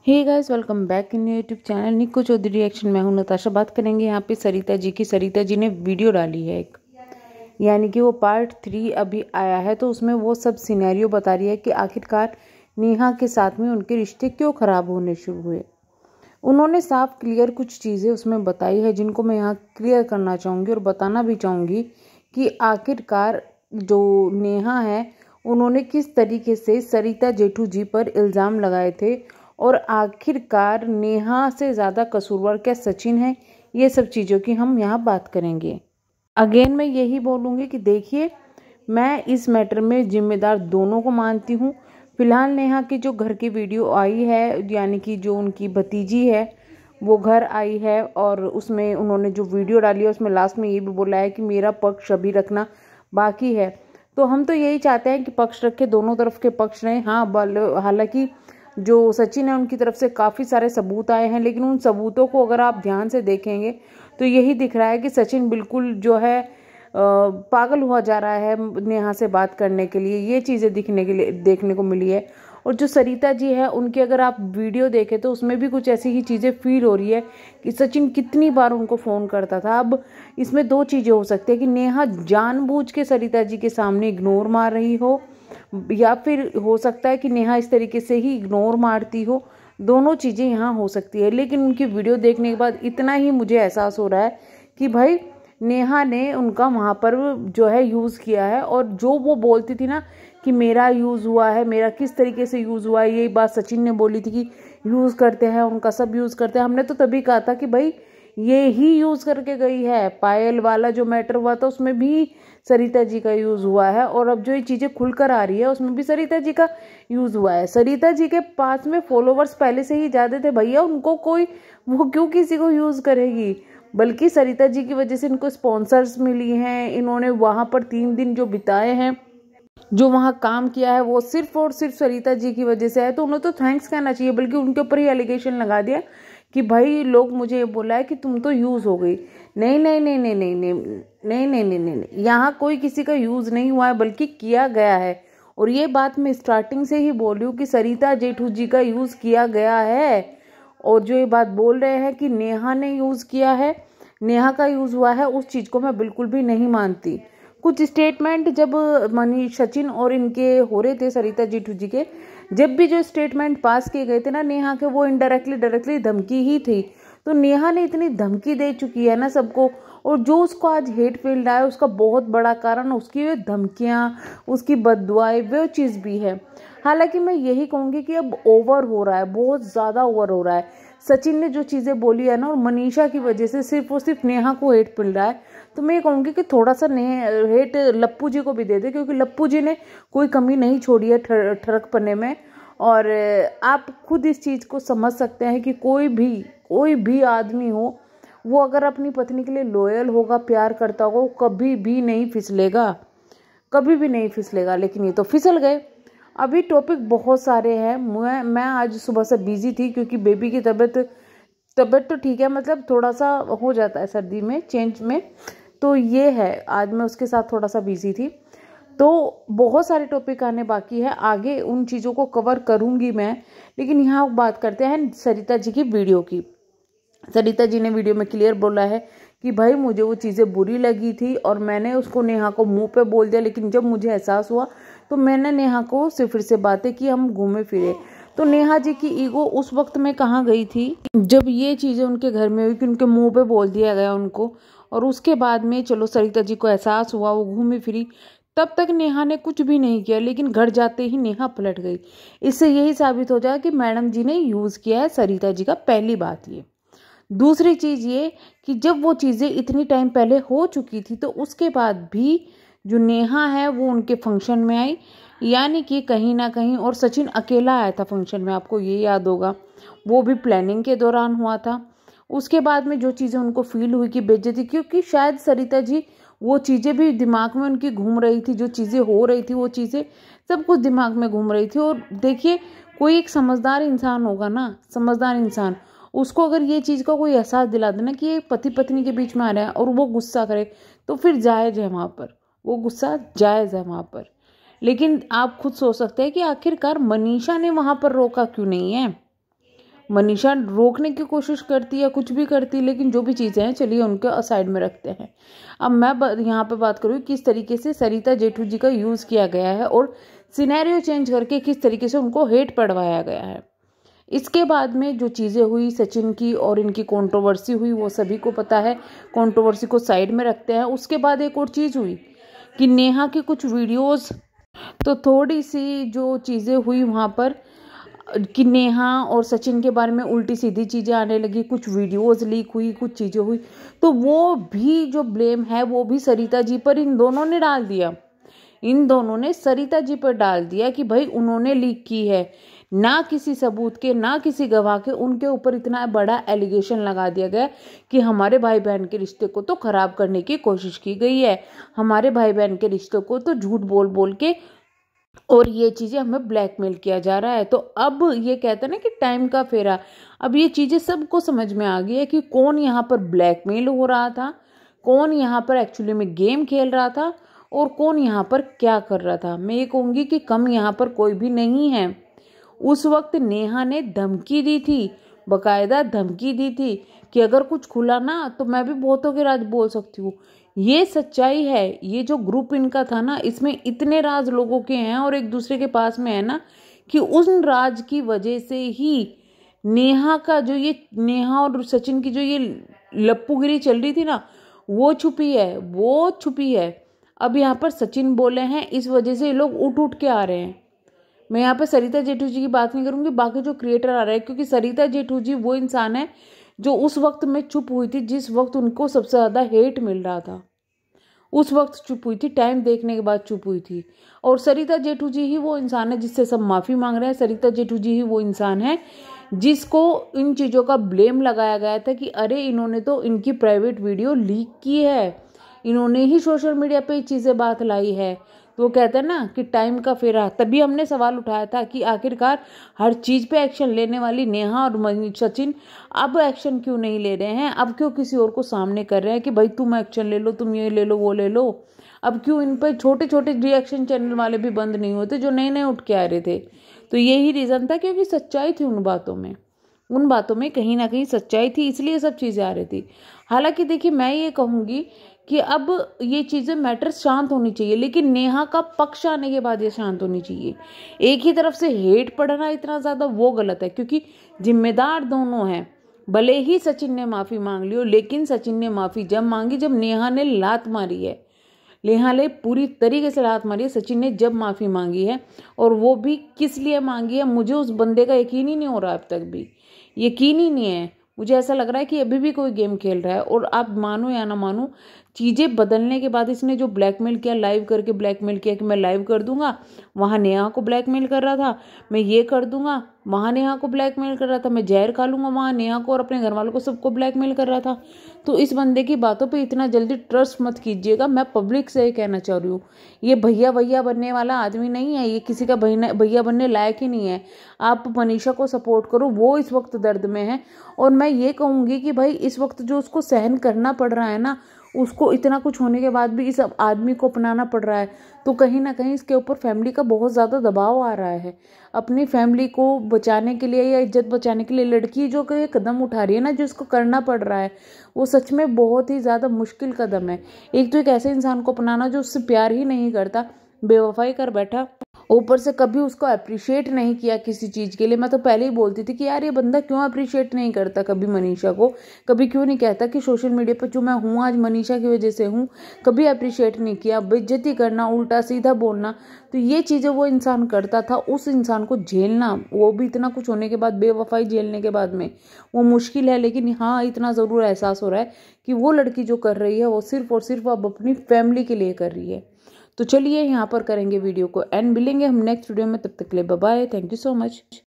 Hey guys, welcome back in YouTube channel Nikku Chaudhary reaction. मैं हूं नताशा। बात करेंगे यहाँ पे सरिता जी की। सरिता जी ने वीडियो डाली है एक, यानी कि वो पार्ट 3 अभी आया है, तो उसमें वो सब सिनेरियो बता रही है कि आखिरकार नेहा के साथ में उनके रिश्ते क्यों खराब होने शुरू हुए। उन्होंने साफ क्लियर कुछ चीज़ें उसमें बताई है जिनको मैं यहाँ क्लियर करना चाहूँगी और बताना भी चाहूँगी कि आखिरकार जो नेहा है उन्होंने किस तरीके से सरिता जेठू जी पर इल्ज़ाम लगाए थे और आखिरकार नेहा से ज़्यादा कसूरवार क्या सचिन है। ये सब चीज़ों की हम यहाँ बात करेंगे। अगेन मैं यही बोलूँगी कि देखिए, मैं इस मैटर में जिम्मेदार दोनों को मानती हूँ। फिलहाल नेहा की जो घर की वीडियो आई है, यानी कि जो उनकी भतीजी है वो घर आई है और उसमें उन्होंने जो वीडियो डाली है उसमें लास्ट में ये भी बोला है कि मेरा पक्ष अभी रखना बाकी है। तो हम तो यही चाहते हैं कि पक्ष रखे, दोनों तरफ के पक्ष रहें। हाँ, हालांकि जो सचिन है उनकी तरफ से काफ़ी सारे सबूत आए हैं, लेकिन उन सबूतों को अगर आप ध्यान से देखेंगे तो यही दिख रहा है कि सचिन बिल्कुल जो है पागल हुआ जा रहा है नेहा से बात करने के लिए। ये चीज़ें देखने को मिली है। और जो सरिता जी है उनकी अगर आप वीडियो देखें तो उसमें भी कुछ ऐसी ही चीज़ें फील हो रही है कि सचिन कितनी बार उनको फ़ोन करता था। अब इसमें दो चीज़ें हो सकती है कि नेहा जानबूझ के सरिता जी के सामने इग्नोर मार रही हो, या फिर हो सकता है कि नेहा इस तरीके से ही इग्नोर मारती हो। दोनों चीज़ें यहाँ हो सकती है। लेकिन उनकी वीडियो देखने के बाद इतना ही मुझे एहसास हो रहा है कि भाई नेहा ने उनका वहाँ पर जो है यूज़ किया है। और जो वो बोलती थी ना कि मेरा यूज़ हुआ है, मेरा किस तरीके से यूज़ हुआ है, यही बात सचिन ने बोली थी कि यूज़ करते हैं, उनका सब यूज़ करते हैं। हमने तो तभी कहा था कि भाई ये ही यूज़ करके गई है। पायल वाला जो मैटर हुआ था उसमें भी सरिता जी का यूज़ हुआ है, और अब जो ये चीज़ें खुलकर आ रही है उसमें भी सरिता जी का यूज़ हुआ है। सरिता जी के पास में फॉलोवर्स पहले से ही ज़्यादा थे भैया, उनको कोई वो क्यों किसी को यूज़ करेगी। बल्कि सरिता जी की वजह से इनको स्पॉन्सर्स मिली हैं। इन्होंने वहाँ पर 3 दिन जो बिताए हैं, जो वहाँ काम किया है, वो सिर्फ और सिर्फ सरिता जी की वजह से है। तो उन्हें तो थैंक्स कहना चाहिए, बल्कि उनके ऊपर ही एलिगेशन लगा दिया कि भाई लोग मुझे ये बोला है कि तुम तो यूज़ हो गई। नहीं नहीं नहीं नहीं नहीं नहीं नहीं नहीं नहीं नहीं, यहाँ कोई किसी का यूज़ नहीं हुआ है, बल्कि किया गया है। और ये बात मैं स्टार्टिंग से ही बोल रही हूँ कि सरिता जेठू जी का यूज़ किया गया है। और जो ये बात बोल रहे हैं कि नेहा ने यूज़ किया है, नेहा का यूज़ हुआ है, उस चीज़ को मैं बिल्कुल भी नहीं मानती। कुछ स्टेटमेंट जब मनीष सचिन और इनके हो रहे थे सरिता जेठू जी के, जब भी जो स्टेटमेंट पास किए गए थे ना नेहा के, वो डायरेक्टली धमकी ही थी। तो नेहा ने इतनी धमकी दे चुकी है ना सबको, और जो उसको आज हेट फील्ड आया उसका बहुत बड़ा कारण उसकी वे धमकियाँ, उसकी बददुआएं, वो चीज़ भी है। हालांकि मैं यही कहूँगी कि अब ओवर हो रहा है, बहुत ज़्यादा ओवर हो रहा है। सचिन ने जो चीज़ें बोली है ना, और मनीषा की वजह से सिर्फ और सिर्फ नेहा को हेट मिल रहा है। तो मैं ये कहूँगी कि थोड़ा सा हेट लप्पू जी को भी दे दे, क्योंकि लप्पू जी ने कोई कमी नहीं छोड़ी है ठरक पन्ने में। और आप खुद इस चीज़ को समझ सकते हैं कि कोई भी आदमी हो, वो अगर अपनी पत्नी के लिए लॉयल होगा, प्यार करता होगा, वो कभी भी नहीं फिसलेगा, कभी भी नहीं फिसलेगा। लेकिन ये तो फिसल गए। अभी टॉपिक बहुत सारे हैं। मैं आज सुबह से बिजी थी क्योंकि बेबी की तबीयत तो ठीक है, मतलब थोड़ा सा हो जाता है सर्दी में चेंज में, तो ये है आज मैं उसके साथ थोड़ा सा बिजी थी। तो बहुत सारे टॉपिक आने बाकी है, आगे उन चीज़ों को कवर करूँगी मैं। लेकिन यहाँ बात करते हैं सरिता जी की वीडियो की। सरिता जी ने वीडियो में क्लियर बोला है कि भाई मुझे वो चीज़ें बुरी लगी थी और मैंने उसको नेहा को मुंह पे बोल दिया, लेकिन जब मुझे एहसास हुआ तो मैंने नेहा को से फिर से बातें की, हम घूमे फिरे। तो नेहा जी की ईगो उस वक्त में कहाँ गई थी जब ये चीज़ें उनके घर में हुई कि उनके मुंह पे बोल दिया गया उनको, और उसके बाद में चलो सरिता जी को एहसास हुआ, वो घूमी फिरी। तब तक नेहा ने कुछ भी नहीं किया, लेकिन घर जाते ही नेहा पलट गई। इससे यही साबित हो जाए कि मैडम जी ने यूज़ किया है सरिता जी का। पहली बात ये। दूसरी चीज़ ये कि जब वो चीज़ें इतनी टाइम पहले हो चुकी थी तो उसके बाद भी जो नेहा है वो उनके फंक्शन में आई, यानी कि कहीं ना कहीं, और सचिन अकेला आया था फंक्शन में, आपको ये याद होगा, वो भी प्लानिंग के दौरान हुआ था। उसके बाद में जो चीज़ें उनको फील हुई कि बेइज्जती, क्योंकि शायद सरिता जी वो चीज़ें भी दिमाग में उनकी घूम रही थी, जो चीज़ें हो रही थी वो चीज़ें सब कुछ दिमाग में घूम रही थी। और देखिए, कोई एक समझदार इंसान होगा ना, समझदार इंसान, उसको अगर ये चीज़ का कोई एहसास दिला देना कि ये पति पत्नी के बीच में आ रहा है और वो गुस्सा करे, तो फिर जायज़ है वहाँ पर, वो गुस्सा जायज़ है वहाँ पर। लेकिन आप खुद सोच सकते हैं कि आखिरकार मनीषा ने वहाँ पर रोका क्यों नहीं है। मनीषा रोकने की कोशिश करती है, कुछ भी करती है, लेकिन जो भी चीज़ें हैं चलिए उनके साइड में रखते हैं। अब मैं यहाँ पे बात करूँ किस तरीके से सरिता जेठू जी का यूज़ किया गया है और सिनेरियो चेंज करके किस तरीके से उनको हेट पढ़वाया गया है। इसके बाद में जो चीज़ें हुई सचिन की और इनकी कंट्रोवर्सी हुई, वो सभी को पता है, कंट्रोवर्सी को साइड में रखते हैं। उसके बाद एक और चीज़ हुई कि नेहा की कुछ वीडियोस, तो थोड़ी सी जो चीज़ें हुई वहाँ पर कि नेहा और सचिन के बारे में उल्टी सीधी चीज़ें आने लगी, कुछ वीडियोस लीक हुई, कुछ चीज़ें हुई, तो वो भी जो ब्लेम है वो भी सरिता जी पर इन दोनों ने डाल दिया। इन दोनों ने सरिता जी पर डाल दिया कि भाई उन्होंने लीक की है, ना किसी सबूत के, ना किसी गवाह के, उनके ऊपर इतना बड़ा एलिगेशन लगा दिया गया कि हमारे भाई बहन के रिश्ते को तो खराब करने की कोशिश की गई है, हमारे भाई बहन के रिश्ते को तो झूठ बोल बोल के और ये चीज़ें हमें ब्लैकमेल किया जा रहा है। तो अब ये कहते हैं ना कि टाइम का फेरा, अब ये चीज़ें सबको समझ में आ गई है कि कौन यहाँ पर ब्लैकमेल हो रहा था, कौन यहाँ पर एक्चुअली में गेम खेल रहा था और कौन यहाँ पर क्या कर रहा था। मैं ये कहूँगी कि कम यहाँ पर कोई भी नहीं है। उस वक्त नेहा ने धमकी दी थी, बकायदा धमकी दी थी कि अगर कुछ खुला ना तो मैं भी बहुतों के राज बोल सकती हूँ। ये सच्चाई है। ये जो ग्रुप इनका था ना, इसमें इतने राज लोगों के हैं और एक दूसरे के पास में है ना, कि उन राज की वजह से ही नेहा का जो ये, नेहा और सचिन की जो ये लप्पूगिरी चल रही थी ना, वो छुपी है, वो छुपी है। अब यहाँ पर सचिन बोले हैं, इस वजह से ये लोग उठ उठ के आ रहे हैं। मैं यहाँ पे सरिता जेठू जी की बात नहीं करूंगी, बाकी जो क्रिएटर आ रहे हैं, क्योंकि सरिता जेठू जी वो इंसान है जो उस वक्त में चुप हुई थी जिस वक्त उनको सबसे ज़्यादा हेट मिल रहा था। उस वक्त चुप हुई थी, टाइम देखने के बाद चुप हुई थी। और सरिता जेठू जी ही वो इंसान है जिससे सब माफ़ी मांग रहे हैं। सरिता जेठू जी ही वो इंसान है जिसको इन चीज़ों का ब्लेम लगाया गया था कि अरे इन्होंने तो इनकी प्राइवेट वीडियो लीक की है, इन्होंने ही सोशल मीडिया पे ये चीज़ें बात लाई है। तो वो कहते हैं ना कि टाइम का फेरा, तभी हमने सवाल उठाया था कि आखिरकार हर चीज़ पे एक्शन लेने वाली नेहा और सचिन अब एक्शन क्यों नहीं ले रहे हैं, अब क्यों किसी और को सामने कर रहे हैं कि भाई तुम एक्शन ले लो, तुम ये ले लो, वो ले लो। अब क्यों इन पर छोटे छोटे रिएक्शन चैनल वाले भी बंद नहीं होते जो नए नए उठ के आ रहे थे। तो यही रीज़न था, क्योंकि सच्चाई थी उन बातों में, उन बातों में कहीं ना कहीं सच्चाई थी, इसलिए सब चीज़ें आ रही थी। हालांकि देखिए मैं ये कहूँगी कि अब ये चीज़ें मैटर शांत होनी चाहिए, लेकिन नेहा का पक्ष आने के बाद ये शांत होनी चाहिए। एक ही तरफ से हेट पढ़ना इतना ज़्यादा वो गलत है, क्योंकि जिम्मेदार दोनों हैं। भले ही सचिन ने माफ़ी मांग ली हो, लेकिन सचिन ने माफ़ी जब मांगी जब नेहा ने लात मारी है, नेहा ने पूरी तरीके से लात मारी है। सचिन ने जब माफ़ी मांगी है, और वो भी किस लिए मांगी है मुझे उस बंदे का यकीन ही नहीं हो रहा, अब तक भी यकीन ही नहीं है। मुझे ऐसा लग रहा है कि अभी भी कोई गेम खेल रहा है। और आप मानो या ना मानो, चीज़ें बदलने के बाद इसने जो ब्लैकमेल किया, लाइव करके ब्लैकमेल किया कि मैं लाइव कर दूंगा, वहाँ नेहा को ब्लैकमेल कर रहा था, मैं ये कर दूंगा, वहाँ नेहा को ब्लैकमेल कर रहा था, मैं जहर खा लूंगा, वहाँ नेहा को और अपने घर वालों को सबको ब्लैकमेल कर रहा था। तो इस बंदे की बातों पे इतना जल्दी ट्रस्ट मत कीजिएगा। मैं पब्लिक से ये कहना चाह रही हूँ, ये भैया भैया बनने वाला आदमी नहीं है, ये किसी का भैया बनने लायक ही नहीं है। आप मनीषा को सपोर्ट करो, वो इस वक्त दर्द में है। और मैं ये कहूँगी कि भाई इस वक्त जो उसको सहन करना पड़ रहा है ना, उसको इतना कुछ होने के बाद भी इस आदमी को अपनाना पड़ रहा है, तो कहीं ना कहीं इसके ऊपर फैमिली का बहुत ज़्यादा दबाव आ रहा है। अपनी फैमिली को बचाने के लिए या इज्जत बचाने के लिए लड़की जो ये कदम उठा रही है ना, जो इसको करना पड़ रहा है, वो सच में बहुत ही ज़्यादा मुश्किल कदम है। एक तो एक ऐसे इंसान को अपनाना जो उससे प्यार ही नहीं करता, बेवफाई कर बैठा, ऊपर से कभी उसको अप्रिशिएट नहीं किया किसी चीज़ के लिए। मैं तो पहले ही बोलती थी कि यार ये बंदा क्यों अप्रिशिएट नहीं करता कभी मनीषा को, कभी क्यों नहीं कहता कि सोशल मीडिया पर जो मैं हूँ आज मनीषा की वजह से हूँ, कभी अप्रिशिएट नहीं किया। बेइज्जती करना, उल्टा सीधा बोलना, तो ये चीज़ें वो इंसान करता था। उस इंसान को झेलना, वो भी इतना कुछ होने के बाद, बेवफाई झेलने के बाद में, वो मुश्किल है। लेकिन हाँ, इतना ज़रूर एहसास हो रहा है कि वो लड़की जो कर रही है वो सिर्फ और सिर्फ अब अपनी फैमिली के लिए कर रही है। तो चलिए यहाँ पर करेंगे वीडियो को एंड, मिलेंगे हम नेक्स्ट वीडियो में, तब तक के लिए bye bye, thank you so much.